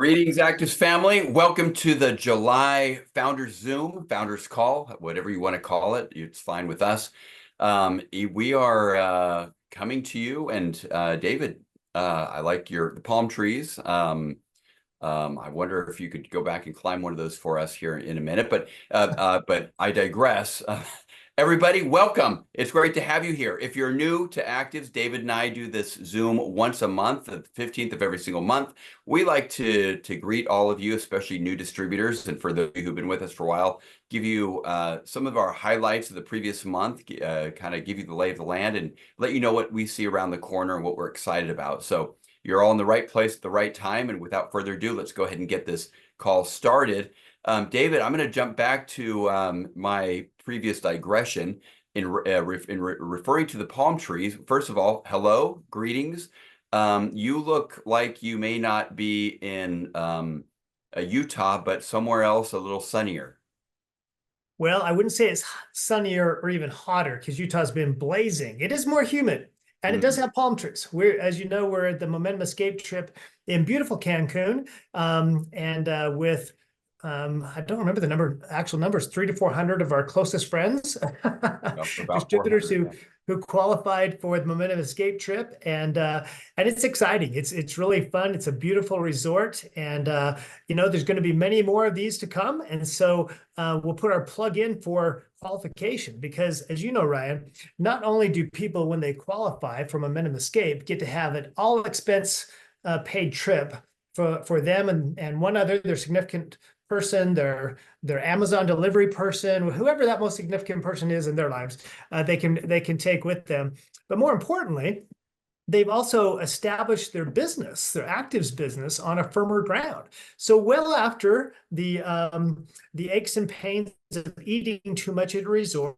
Greetings, ACTIVZ family. Welcome to the July Founders Zoom, Founders Call, whatever you want to call it. It's fine with us. We are coming to you, and David, I like the palm trees. I wonder if you could go back and climb one of those for us here in a minute, but I digress. Everybody, welcome. It's great to have you here. If you're new to ACTIVZ, David and I do this Zoom once a month, the 15th of every single month. We like to greet all of you, especially new distributors, and for those of you who've been with us for a while, give you some of our highlights of the previous month, kind of give you the lay of the land, and let you know what we see around the corner and what we're excited about. So you're all in the right place at the right time, and without further ado, let's go ahead and get this call started. David, I'm going to jump back to my previous digression in referring to the palm trees. First of all, hello, greetings. You look like you may not be in Utah, but somewhere else a little sunnier. Well, I wouldn't say it's sunnier or even hotter because Utah's been blazing. It is more humid, and it does have palm trees. As you know, we're at the Momentum Escape trip in beautiful Cancun, with I don't remember the actual numbers, 300 to 400 of our closest friends, distributors who qualified for the Momentum Escape trip, and it's exciting. It's really fun. It's a beautiful resort, and there's going to be many more of these to come. And so we'll put our plug in for qualification because, as you know, Ryan, not only do people when they qualify for Momentum Escape get to have an all expense paid trip for them and one other, their significant person, their Amazon delivery person, whoever that most significant person is in their lives, they can take with them. But more importantly, they've also established their business, their ACTIVZ business, on a firmer ground. So well after the aches and pains of eating too much at a resort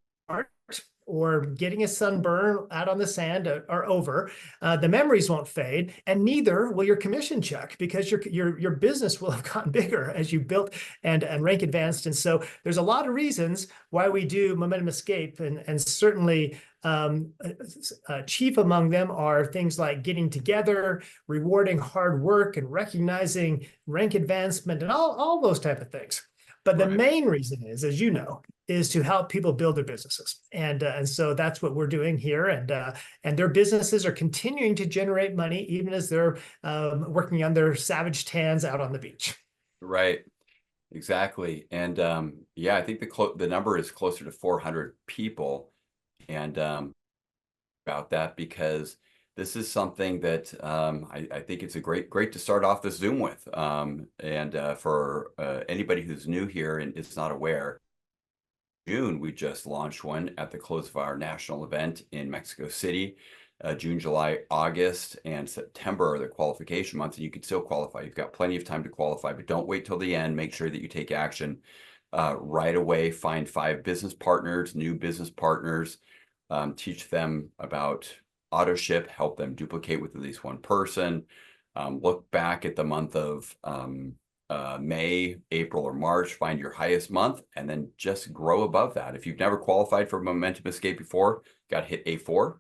or getting a sunburn out on the sand are over, the memories won't fade, and neither will your commission check because your business will have gotten bigger as you built and rank advanced. And so there's a lot of reasons why we do Momentum Escape, and certainly chief among them are things like getting together, rewarding hard work, and recognizing rank advancement, and all those type of things. But the main reason is, as you know, is to help people build their businesses. And so that's what we're doing here. And their businesses are continuing to generate money, even as they're working on their savage tans out on the beach. Right, exactly. And yeah, I think the number is closer to 400 people. And about that because this is something that I think it's a great to start off this Zoom with. For anybody who's new here and is not aware, June, we just launched one at the close of our national event in Mexico City. June, July, August, and September are the qualification months, and you can still qualify. You've got plenty of time to qualify, but don't wait till the end. Make sure that you take action right away. Find 5 business partners, new business partners, teach them about AutoShip, help them duplicate with at least one person. Look back at the month of May, April, or March, find your highest month, and then just grow above that. If you've never qualified for Momentum Escape before, got to hit A4.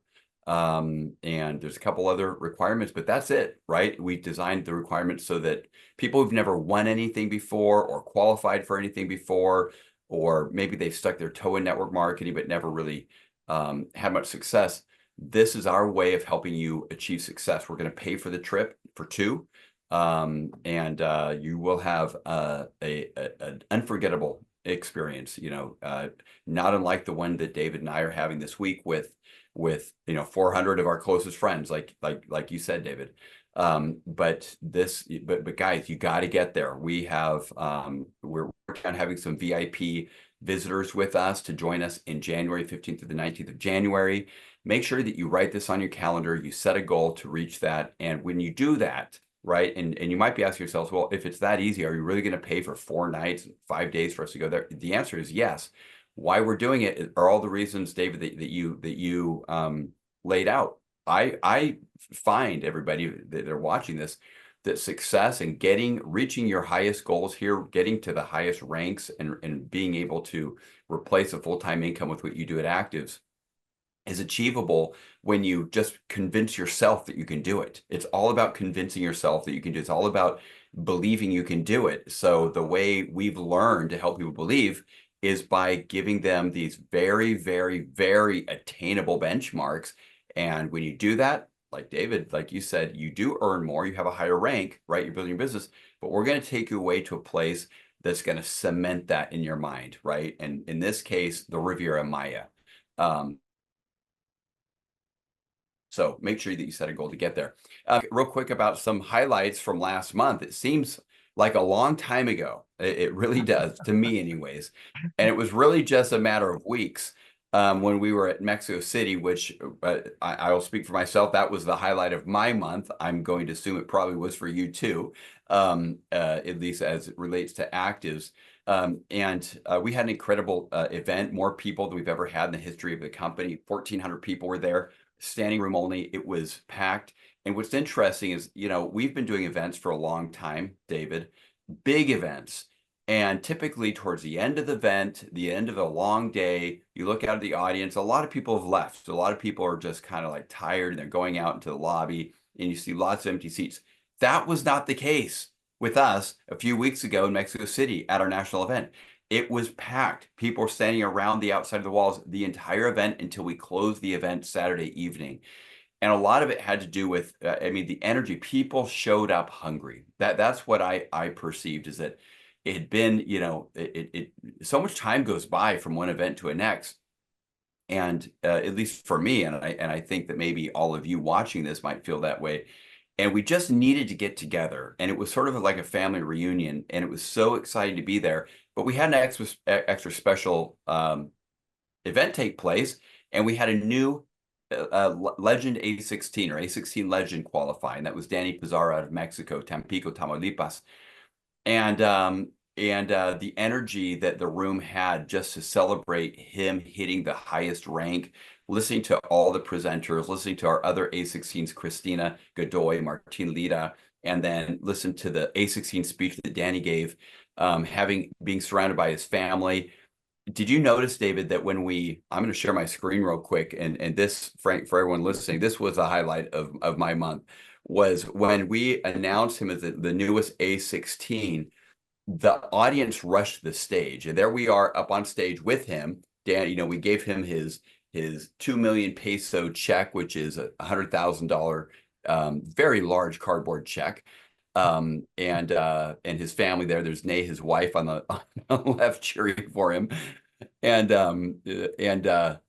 And there's a couple other requirements, but that's it, right? We designed the requirements so that people who've never won anything before or qualified for anything before, or maybe they've stuck their toe in network marketing but never really had much success, this is our way of helping you achieve success. We're going to pay for the trip for 2. You will have an unforgettable experience, not unlike the one that David and I are having this week with 400 of our closest friends, like you said, David. But guys, you got to get there. We're working on having some VIP visitors with us to join us in January 15th to the 19th of January. Make sure that you write this on your calendar. You set a goal to reach that. And when you do that, right, and you might be asking yourselves, well, if it's that easy, are you really going to pay for 4 nights, 5 days for us to go there? The answer is yes. Why we're doing it are all the reasons, David, that you laid out. I find everybody that they're watching this, that success and reaching your highest goals here, getting to the highest ranks, and being able to replace a full-time income with what you do at ACTIVZ is achievable when you just convince yourself that you can do it. It's all about convincing yourself that you can do it. It's all about believing you can do it. So the way we've learned to help people believe is by giving them these very, very, very attainable benchmarks. And when you do that, like David, like you said, you do earn more, you have a higher rank, right? You're building your business, but we're going to take you away to a place that's going to cement that in your mind, right? And in this case, the Riviera Maya. Um, so make sure that you set a goal to get there. Real quick about some highlights from last month. It seems like a long time ago. It really does, to me anyways. And it was really just a matter of weeks when we were at Mexico City, which I will speak for myself. That was the highlight of my month. I'm going to assume it probably was for you too, at least as it relates to ACTIVZ. And we had an incredible event, more people than we've ever had in the history of the company. 1,400 people were there, standing room only. It was packed. And what's interesting is, we've been doing events for a long time, David, big events. And typically towards the end of the event, the end of a long day, you look out at the audience, a lot of people have left. So a lot of people are just kind of like tired and they're going out into the lobby and you see lots of empty seats. That was not the case with us a few weeks ago in Mexico City at our national event. It was packed. People were standing around the outside of the walls the entire event until we closed the event Saturday evening. And a lot of it had to do with, the energy. People showed up hungry. That's what I perceived, is that it had been, so much time goes by from one event to a next. And at least for me, and I think that maybe all of you watching this might feel that way. And we just needed to get together. And it was sort of like a family reunion. And it was so exciting to be there. But we had an extra special event take place. And we had a new legend A16 or A16 legend qualifying. That was Danny Pizarro out of Mexico, Tampico, Tamaulipas. And the energy that the room had just to celebrate him hitting the highest rank, listening to all the presenters, listening to our other A16s, Christina Godoy, Martin Lira, and then listen to the A16 speech that Danny gave, being surrounded by his family. Did you notice, David, that I'm going to share my screen real quick, and this, Frank, for everyone listening, this was a highlight of my month, was when we announced him as the newest A16, the audience rushed the stage, and there we are up on stage with him. Dan, we gave him his 2 million peso check, which is a $100,000, very large cardboard check. And his family there. There's Nay, his wife, on the left cheering for him, and the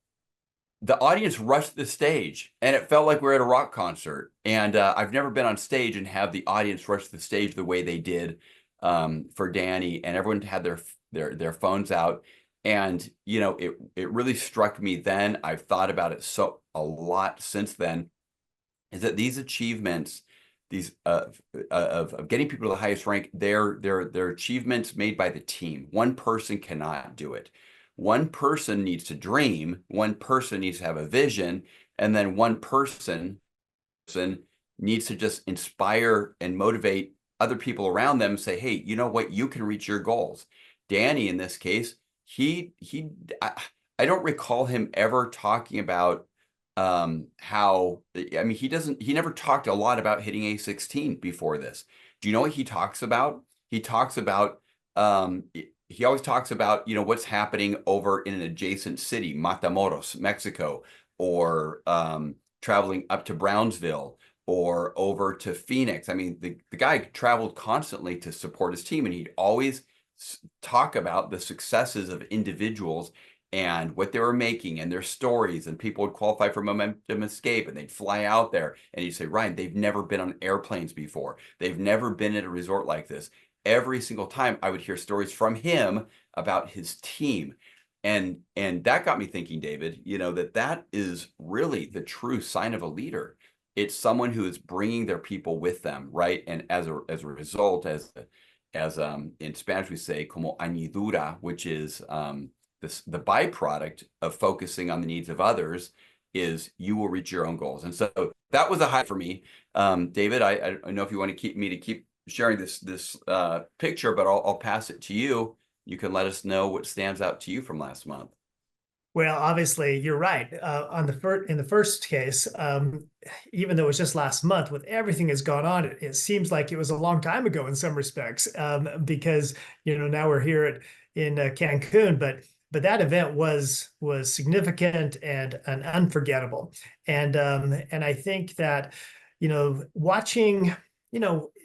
audience rushed the stage, and it felt like we were at a rock concert. And I've never been on stage and have the audience rush the stage the way they did for Danny, and everyone had their phones out. And it really struck me then. I've thought about it a lot since then, is that these achievements, these of getting people to the highest rank, they're achievements made by the team. One person cannot do it. One person needs to dream, one person needs to have a vision, and then one person needs to just inspire and motivate other people around them and say, hey, you know what, you can reach your goals. Danny, in this case, I don't recall him ever talking about how, he never talked a lot about hitting A16 before this. Do you know what he talks about? He talks about, he always talks about, what's happening over in an adjacent city, Matamoros, Mexico, or traveling up to Brownsville, or over to Phoenix. The guy traveled constantly to support his team, and he'd always talk about the successes of individuals and what they were making and their stories, and people would qualify for Momentum Escape and they'd fly out there and you'd say, Ryan, they've never been on airplanes before. They've never been at a resort like this. Every single time I would hear stories from him about his team. And that got me thinking, David, that is really the true sign of a leader. It's someone who is bringing their people with them, right? And as a result, as in Spanish we say como añadidura, which is the byproduct of focusing on the needs of others, is you will reach your own goals. And so that was a high for me. David, I don't know if you want to keep sharing this picture, but I'll pass it to you. You can let us know what stands out to you from last month. Well, obviously, you're right. On in the first case, even though it was just last month, with everything that's gone on, it seems like it was a long time ago in some respects. Because now we're here in Cancun, but that event was significant and unforgettable. And I think that watching.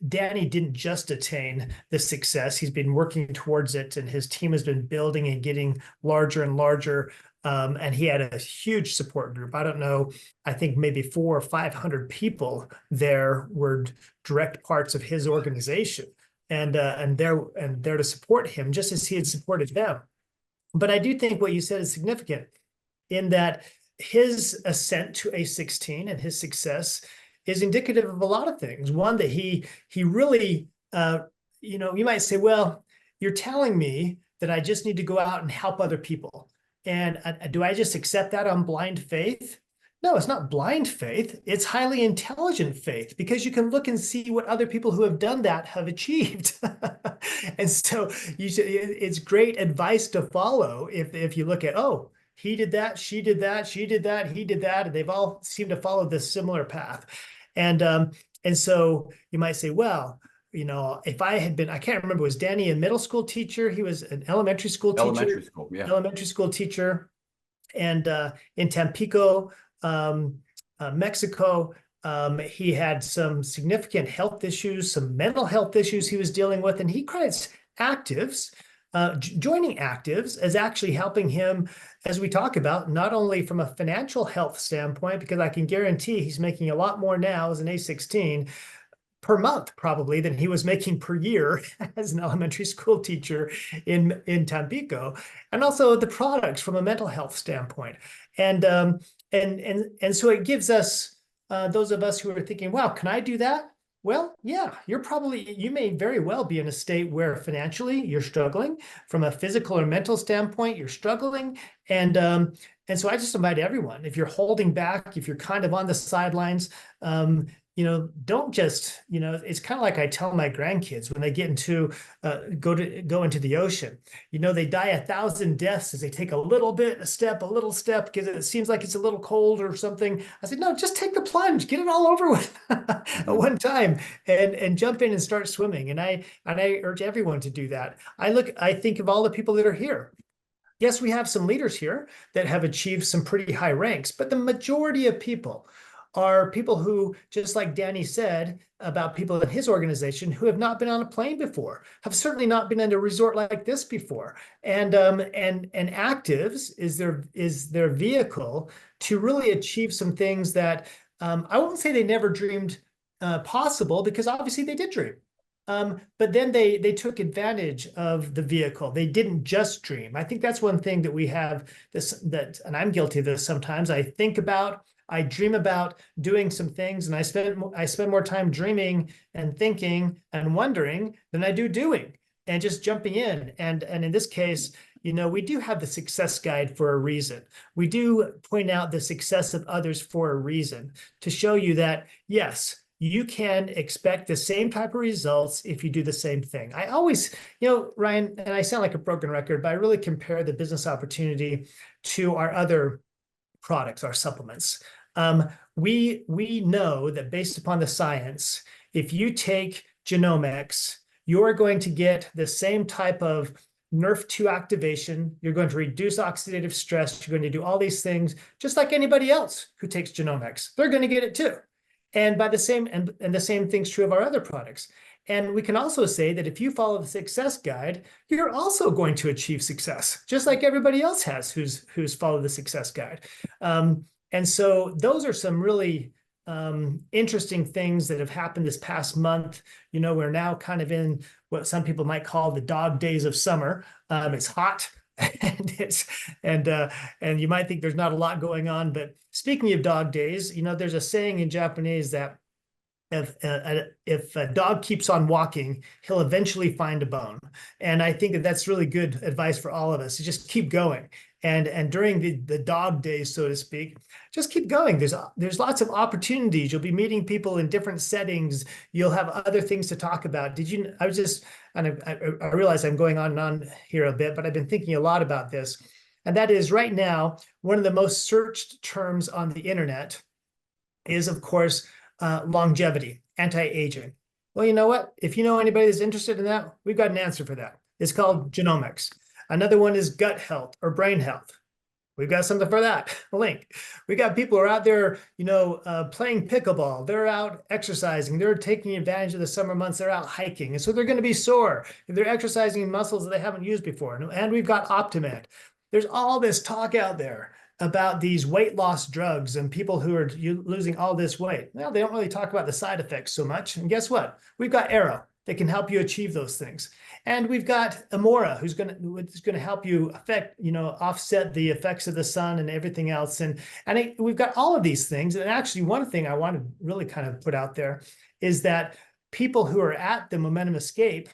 Danny didn't just attain this success. He's been working towards it, and his team has been building and getting larger and larger. And he had a huge support group. I don't know, I think maybe 400 or 500 people there were direct parts of his organization, and there to support him, just as he had supported them. But I do think what you said is significant in that his ascent to A16 and his success is indicative of a lot of things. One, that he really, you might say, well, you're telling me that I just need to go out and help other people. And do I just accept that on blind faith? No, it's not blind faith. It's highly intelligent faith, because you can look and see what other people who have done that have achieved. And so it's great advice to follow if you look at, oh, he did that, she did that, she did that, he did that, and they've all seemed to follow this similar path. And so you might say, well, if I had been, I can't remember, was Danny a middle school teacher? He was an elementary school teacher. Elementary school, yeah. Elementary school teacher. And in Tampico, Mexico, he had some significant health issues, some mental health issues he was dealing with, and he credits ACTIVZ. Joining ACTIVZ as actually helping him, as we talk about, not only from a financial health standpoint, because I can guarantee he's making a lot more now as an A16 per month probably than he was making per year as an elementary school teacher in Tampico, and also the products from a mental health standpoint. And so it gives us, those of us who are thinking, wow, can I do that? Well, yeah, you may very well be in a state where financially you're struggling, from a physical or mental standpoint, you're struggling. And so I just invite everyone, if you're holding back, if you're kind of on the sidelines, don't just, it's kind of like I tell my grandkids when they get into, go into the ocean, they die 1,000 deaths as they take a little little step, because it seems like it's a little cold or something. I said, no, just take the plunge, get it all over with at one time, and jump in and start swimming. And I urge everyone to do that. I think of all the people that are here. Yes, we have some leaders here that have achieved some pretty high ranks, but the majority of people are people who, just like Danny said about people in his organization, who have not been on a plane before, have certainly not been in a resort like this before. And ACTIVZ is their vehicle to really achieve some things that I won't say they never dreamed possible, because obviously they did dream. But then they took advantage of the vehicle. They didn't just dream. I think that's one thing that we have and I'm guilty of this sometimes. I dream about doing some things, and I spend more time dreaming and thinking and wondering than I do doing and just jumping in. And in this case, we do have the success guide for a reason. We do point out the success of others for a reason, to show you that, yes, you can expect the same type of results if you do the same thing. I always, Ryan, and I sound like a broken record, but I really compare the business opportunity to our other products, our supplements. We know that based upon the science, if you take genomics, you're going to get the same type of NRF2 activation. You're going to reduce oxidative stress. You're going to do all these things just like anybody else who takes genomics. They're going to get it too. And the same thing's true of our other products. And we can also say that if you follow the success guide, you're also going to achieve success, just like everybody else has who's followed the success guide. And so those are some really interesting things that have happened this past month. We're now kind of in what some people might call the dog days of summer. It's hot. And you might think there's not a lot going on, but speaking of dog days, there's a saying in Japanese that if a dog keeps on walking, he'll eventually find a bone. And I think that that's really good advice for all of us, to just keep going. And during the dog days, so to speak, just keep going. There's lots of opportunities. You'll be meeting people in different settings. You'll have other things to talk about. I realize I'm going on and on here a bit, but I've been thinking a lot about this. And that is right now, one of the most searched terms on the internet is, of course, longevity, anti-aging. Well, you know what? If you know anybody that's interested in that, we've got an answer for that. It's called genomics. Another one is gut health or brain health. We've got something for that. A link. We got people who are out there, playing pickleball. They're out exercising. They're taking advantage of the summer months. They're out hiking, and so they're going to be sore if they're exercising muscles that they haven't used before. And we've got Optimed. There's all this talk out there about these weight loss drugs and people who are losing all this weight. Well, they don't really talk about the side effects so much. And guess what? We've got Arrow that can help you achieve those things. And we've got Amora, who's going to help you offset the effects of the sun and everything else. And we've got all of these things. And actually, one thing I want to really kind of put out there is that people who are at the Momentum Escape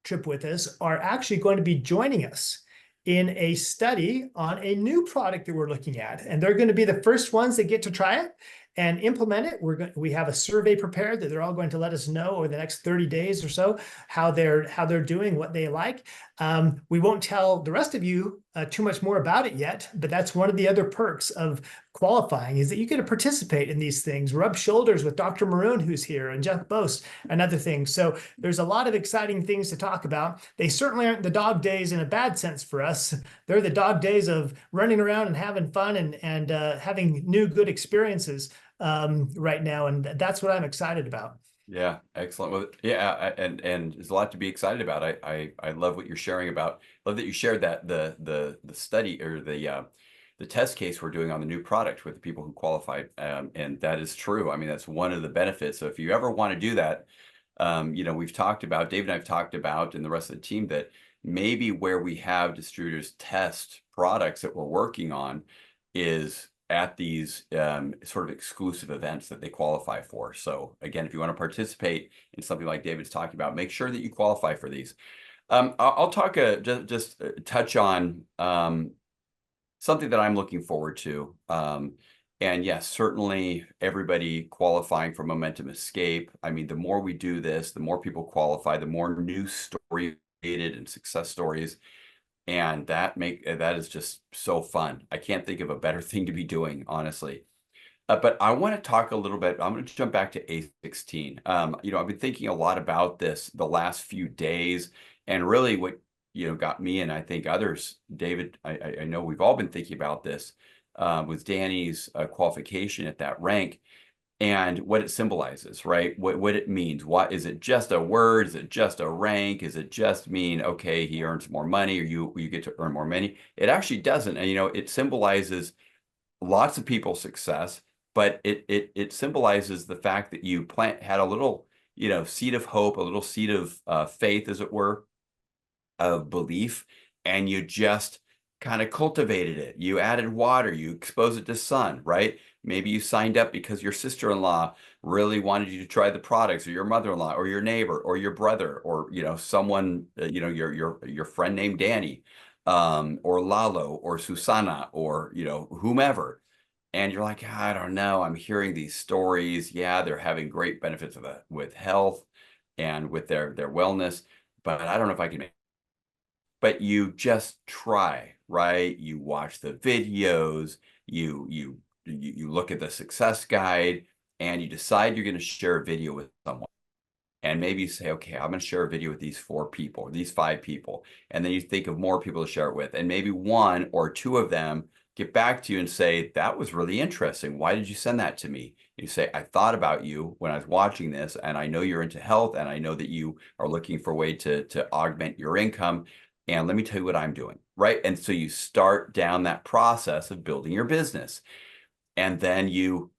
trip with us are actually going to be joining us in a study on a new product that we're looking at. And they're going to be the first ones that get to try it and implement it. We have a survey prepared that they're all going to let us know over the next 30 days or so how they're doing, what they like. We won't tell the rest of you too much more about it yet, but that's one of the other perks of qualifying is that you get to participate in these things, rub shoulders with Dr. Maroon, who's here, and Jeff Boast, and other things. So there's a lot of exciting things to talk about. They certainly aren't the dog days in a bad sense for us. They're the dog days of running around and having fun and having new good experiences right now. And that's what I'm excited about. Yeah, excellent. Well, yeah, and there's a lot to be excited about. I love what you're sharing about. Love that you shared that the study or the test case we're doing on the new product with the people who qualified, and that is true. I mean, that's one of the benefits. So if you ever want to do that, we've talked about, Dave and I've talked about, and the rest of the team, that maybe where we have distributors test products that we're working on is at these sort of exclusive events that they qualify for. So again, if you want to participate in something like David's talking about, make sure that you qualify for these. I'll talk just touch on something that I'm looking forward to. And yes, certainly everybody qualifying for Momentum Escape. I mean, the more we do this, the more people qualify, the more new stories created and success stories. And that is just so fun. I can't think of a better thing to be doing, honestly. But I want to talk a little bit. I'm going to jump back to A16. I've been thinking a lot about this the last few days, and really what got me, and I think others, David, I know we've all been thinking about this with Danny's qualification at that rank. And what it symbolizes, right? What it means. What is it? Just a word? Is it just a rank? Is it just mean, okay, he earns more money, or you get to earn more money? It actually doesn't. And it symbolizes lots of people's success, but it symbolizes the fact that you had a little seed of hope, a little seed of faith, as it were, of belief, and you just kind of cultivated it. You added water, you exposed it to sun, right? Maybe you signed up because your sister-in-law really wanted you to try the products, or your mother-in-law, or your neighbor, or your brother, or someone, your friend named Danny, or Lalo, or Susana, or whomever. And you're like, I don't know, I'm hearing these stories. Yeah, they're having great benefits with health and with their wellness, but I don't know if I can make. But you just try, right? You watch the videos, you look at the success guide, and you decide you're going to share a video with someone. And maybe you say, okay, I'm going to share a video with these 4 people or these 5 people. And then you think of more people to share it with. And maybe 1 or 2 of them get back to you and say, that was really interesting. Why did you send that to me? You say, I thought about you when I was watching this, and I know you're into health, and I know that you are looking for a way to augment your income. And let me tell you what I'm doing, right? And so you start down that process of building your business. And then you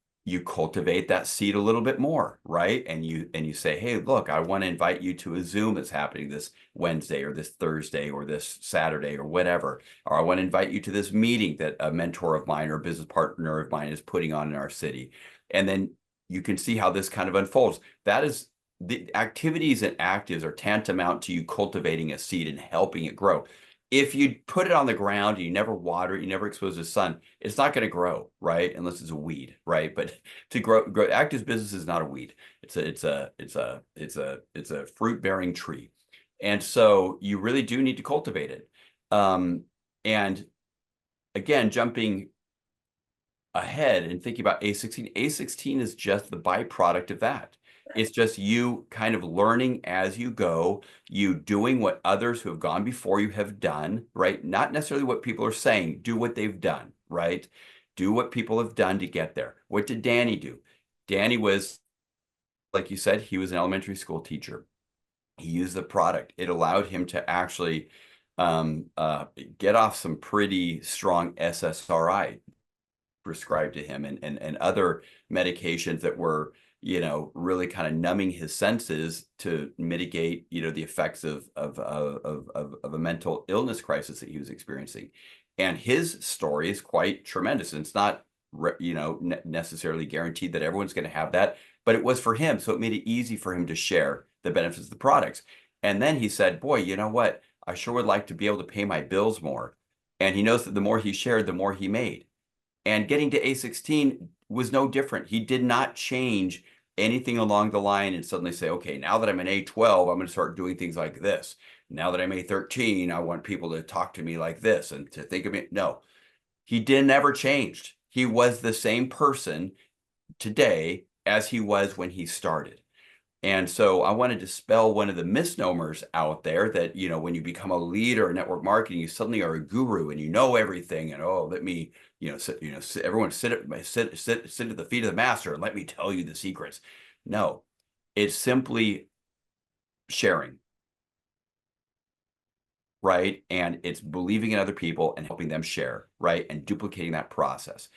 cultivate that seed a little bit more, right? And you say, hey, look, I want to invite you to a Zoom that's happening this Wednesday or this Thursday or this Saturday or whatever. Or I want to invite you to this meeting that a mentor of mine or a business partner of mine is putting on in our city. And then you can see how this kind of unfolds. That is, the activities and actives are tantamount to you cultivating a seed and helping it grow. If you put it on the ground and you never water it, you never expose it to sun, it's not going to grow, right? Unless it's a weed, right? But to grow ACTIVZ business is not a weed. It's a fruit-bearing tree. And so you really do need to cultivate it. And again, jumping ahead and thinking about A16, A16 is just the byproduct of that. It's just you kind of learning as you go, you doing what others who have gone before you have done, right? Not necessarily what people are saying, do what they've done, right? Do what people have done to get there. What did Danny do? Danny was, like you said, he was an elementary school teacher. He used the product. It allowed him to actually um, uh, get off some pretty strong SSRI prescribed to him, and other medications that were, really kind of numbing his senses to mitigate, the effects of a mental illness crisis that he was experiencing. And his story is quite tremendous. And it's not, necessarily guaranteed that everyone's going to have that, but it was for him. So it made it easy for him to share the benefits of the products. And then he said, boy, you know what? I sure would like to be able to pay my bills more. And he knows that the more he shared, the more he made. And getting to A16 was no different. He did not change anything along the line and suddenly say, okay, now that I'm an A12, I'm going to start doing things like this. Now that I'm A13, I want people to talk to me like this and to think of me. No, he didn't ever changed. He was the same person today as he was when he started. And so I want to dispel one of the misnomers out there that, when you become a leader in network marketing, you suddenly are a guru and you know everything. And let me, everyone sit at the feet of the master and let me tell you the secrets. No, it's simply sharing, right? And it's believing in other people and helping them share, right? And duplicating that process.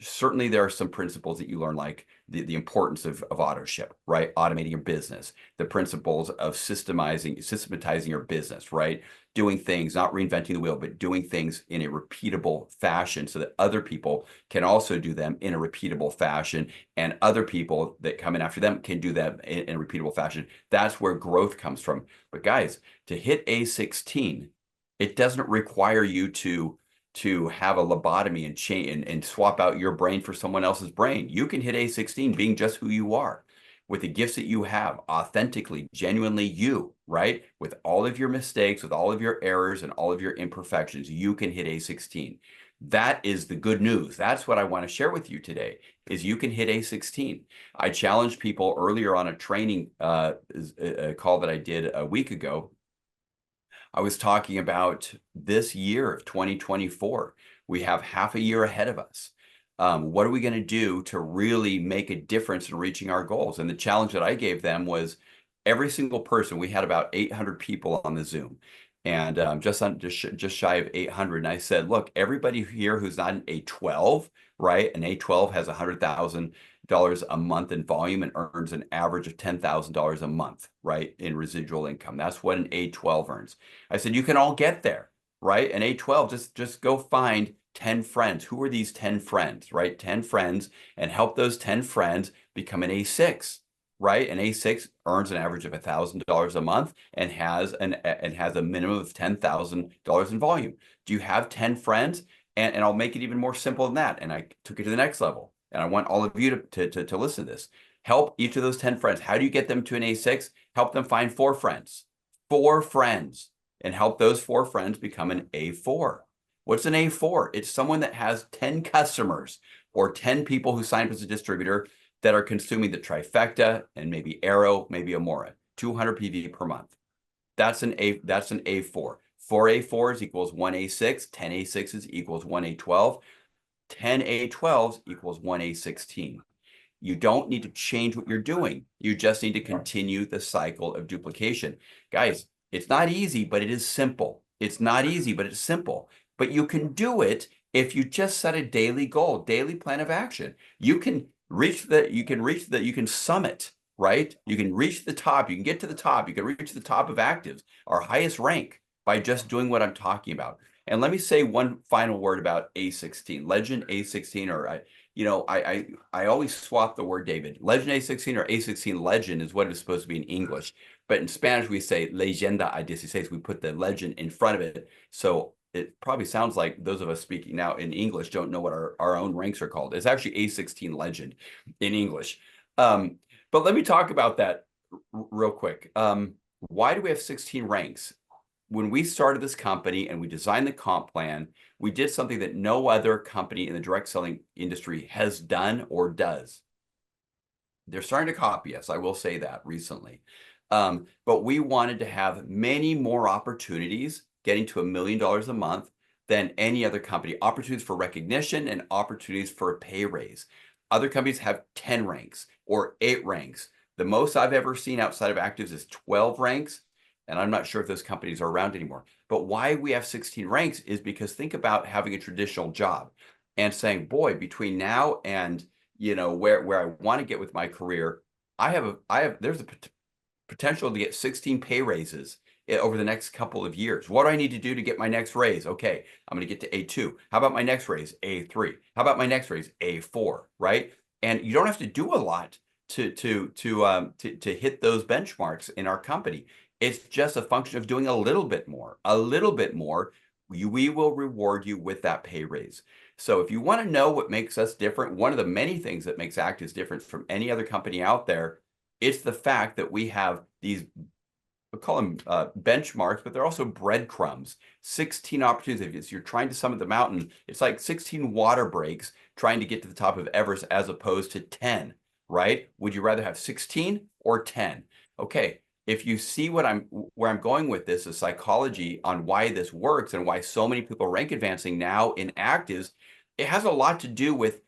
Certainly there are some principles that you learn, like the importance of auto ship, right? Automating your business, the principles of systematizing your business, right? Doing things, not reinventing the wheel, but doing things in a repeatable fashion so that other people can also do them in a repeatable fashion, and other people that come in after them can do them in a repeatable fashion. That's where growth comes from. But guys, to hit A16, it doesn't require you to have a lobotomy and change and swap out your brain for someone else's brain. You can hit A16 being just who you are, with the gifts that you have, authentically, genuinely you, right? With all of your mistakes, with all of your errors and all of your imperfections, you can hit A16. That is the good news. That's what I want to share with you today, is you can hit A16. I challenged people earlier on a training call that I did a week ago. I was talking about this year of 2024. We have half a year ahead of us. What are we going to do to really make a difference in reaching our goals? And the challenge that I gave them was every single person. We had about 800 people on the Zoom, and just shy of 800. And I said, look, everybody here who's not an A12, right? An A12 has $100,000 a month in volume and earns an average of $10,000 a month, right, in residual income. That's what an A12 earns. I said, you can all get there, right? An A12, just go find 10 friends. Who are these 10 friends, right? 10 friends, and help those 10 friends become an A6, right? An A6 earns an average of $1,000 a month and has a minimum of $10,000 in volume. Do you have 10 friends? And I'll make it even more simple than that. And I took it to the next level. And I want all of you to listen to this. Help each of those 10 friends. How do you get them to an A6? Help them find 4 friends. 4 friends. And help those 4 friends become an A4. What's an A4? It's someone that has 10 customers or 10 people who sign up as a distributor that are consuming the trifecta and maybe Arrow, maybe Amora, 200 PV per month. That's an A4. 4 A4s equals 1 A6, 10 A6s equals 1 A12, 10 A12s equals 1 A16. You don't need to change what you're doing. You just need to continue the cycle of duplication. Guys, it's not easy, but it is simple. It's not easy, but it's simple. But you can do it if you just set a daily goal, daily plan of action. You can you can summit, right? You can reach the top. You can get to the top. You can reach the top of ACTIVZ, our highest rank, by just doing what I'm talking about. And let me say one final word about A16, Legend A16, or I always swap the word, David. Legend A16 or A16 Legend is what it's supposed to be in English. But in Spanish, we say Leyenda A16. We put the legend in front of it. So it probably sounds like those of us speaking now in English don't know what our own ranks are called. It's actually A16 Legend in English. But let me talk about that real quick. Why do we have 16 ranks? when we started this company and we designed the comp plan, we did something that no other company in the direct selling industry has done or does. They're starting to copy us, I will say that recently. But we wanted to have many more opportunities getting to $1 million a month than any other company, opportunities for recognition and opportunities for a pay raise. Other companies have 10 ranks or 8 ranks. The most I've ever seen outside of ACTIVZ is 12 ranks, and I'm not sure if those companies are around anymore. But why we have 16 ranks is because think about having a traditional job and saying, boy, between now and where I want to get with my career, there's a potential to get 16 pay raises over the next couple of years. What do I need to do to get my next raise? Okay, I'm going to get to A2. How about my next raise? A3. How about my next raise? A4, right? And you don't have to do a lot to hit those benchmarks in our company. It's just a function of doing a little bit more. A little bit more, we will reward you with that pay raise. So if you want to know what makes us different, one of the many things that makes ACTIVZ different from any other company out there, it's the fact that we have these, we'll call them benchmarks, but they're also breadcrumbs. 16 opportunities. If you're trying to summit the mountain, it's like 16 water breaks trying to get to the top of Everest as opposed to 10, right? Would you rather have 16 or 10? Okay, if you see where I'm going with this, the psychology on why this works and why so many people rank advancing now in ACTIVZ, it has a lot to do with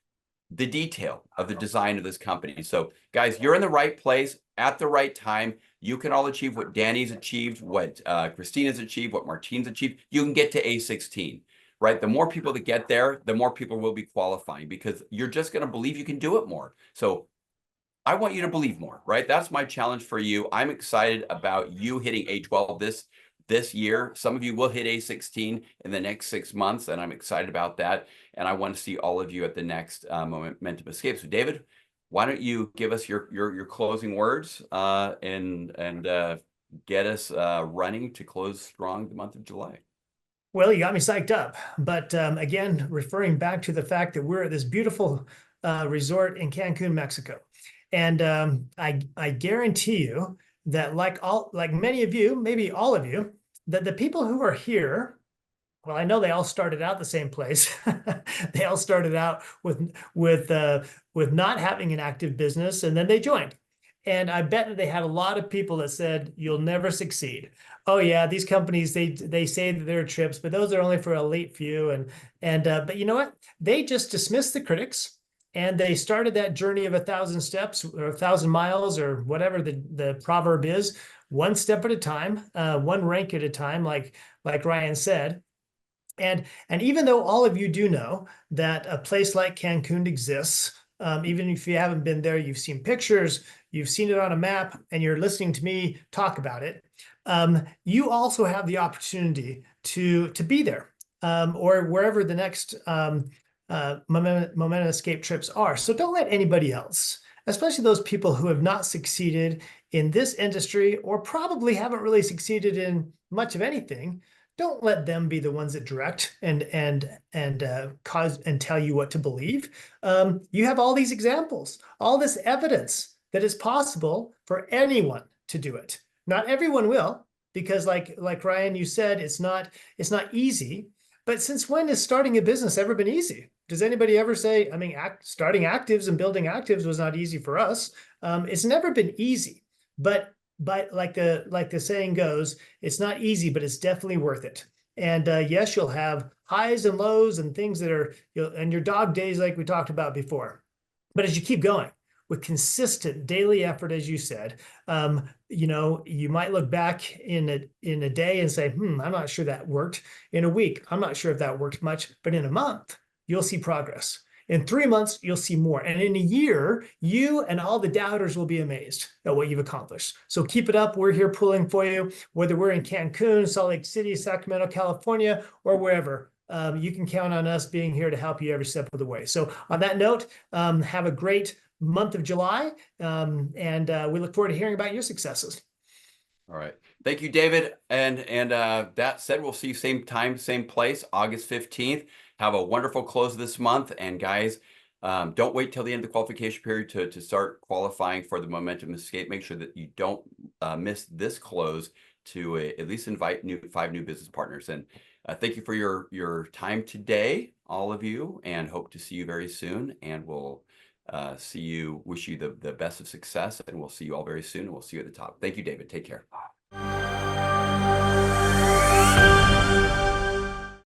the detail of the design of this company. So guys, you're in the right place at the right time. You can all achieve what Danny's achieved, what Christina's achieved, what Martine's achieved. You can get to A16, right? The more people that get there, the more people will be qualifying because you're just going to believe you can do it more. So I want you to believe more, right? That's my challenge for you. I'm excited about you hitting A12 this year. Some of you will hit A16 in the next 6 months, and I'm excited about that. And I want to see all of you at the next Momentum Escape. So David, why don't you give us your closing words and get us running to close strong the month of July. Well, you got me psyched up. But again, referring back to the fact that we're at this beautiful resort in Cancun, Mexico. And I guarantee you that like many of you, maybe all of you, that the people who are here, well, I know they all started out the same place. They all started out with not having an active business, and then they joined. And I bet that they had a lot of people that said, "You'll never succeed." Oh yeah, these companies they say that they're trips, but those are only for a elite few. But you know what? They just dismissed the critics, and they started that journey of 1,000 steps or 1,000 miles or whatever the proverb is, one step at a time, one rank at a time, like Ryan said. And even though all of you do know that a place like Cancun exists, even if you haven't been there, you've seen pictures, you've seen it on a map, and you're listening to me talk about it, you also have the opportunity to be there or wherever the next Momentum Escape trips are. So don't let anybody else, especially those people who have not succeeded in this industry or probably haven't really succeeded in much of anything, don't let them be the ones that direct and cause and tell you what to believe. You have all these examples, all this evidence that it's possible for anyone to do it. Not everyone will, because like Ryan, you said, it's not easy. But since when has starting a business ever been easy? Does anybody ever say, I mean, starting ACTIVZ and building ACTIVZ was not easy for us? It's never been easy, but like the saying goes, it's not easy, but it's definitely worth it. And yes, you'll have highs and lows and things that are, and your dog days like we talked about before. But as you keep going with consistent daily effort, as you said, you might look back in a day and say, I'm not sure that worked. In a week, I'm not sure if that worked much, but in a month, you'll see progress. In 3 months, you'll see more. And in a year, you and all the doubters will be amazed at what you've accomplished. So keep it up. We're here pulling for you, whether we're in Cancun, Salt Lake City, Sacramento, California, or wherever. You can count on us being here to help you every step of the way. So on that note, have a great month of July, and we look forward to hearing about your successes. All right. Thank you, David. And that said, we'll see you same time, same place, August 15th. Have a wonderful close this month. And guys, don't wait till the end of the qualification period to start qualifying for the Momentum Escape. Make sure that you don't miss this close to at least invite 5 new business partners. And thank you for your time today, all of you, and hope to see you very soon. And we'll wish you the best of success, and we'll see you all very soon. And we'll see you at the top. Thank you, David. Take care.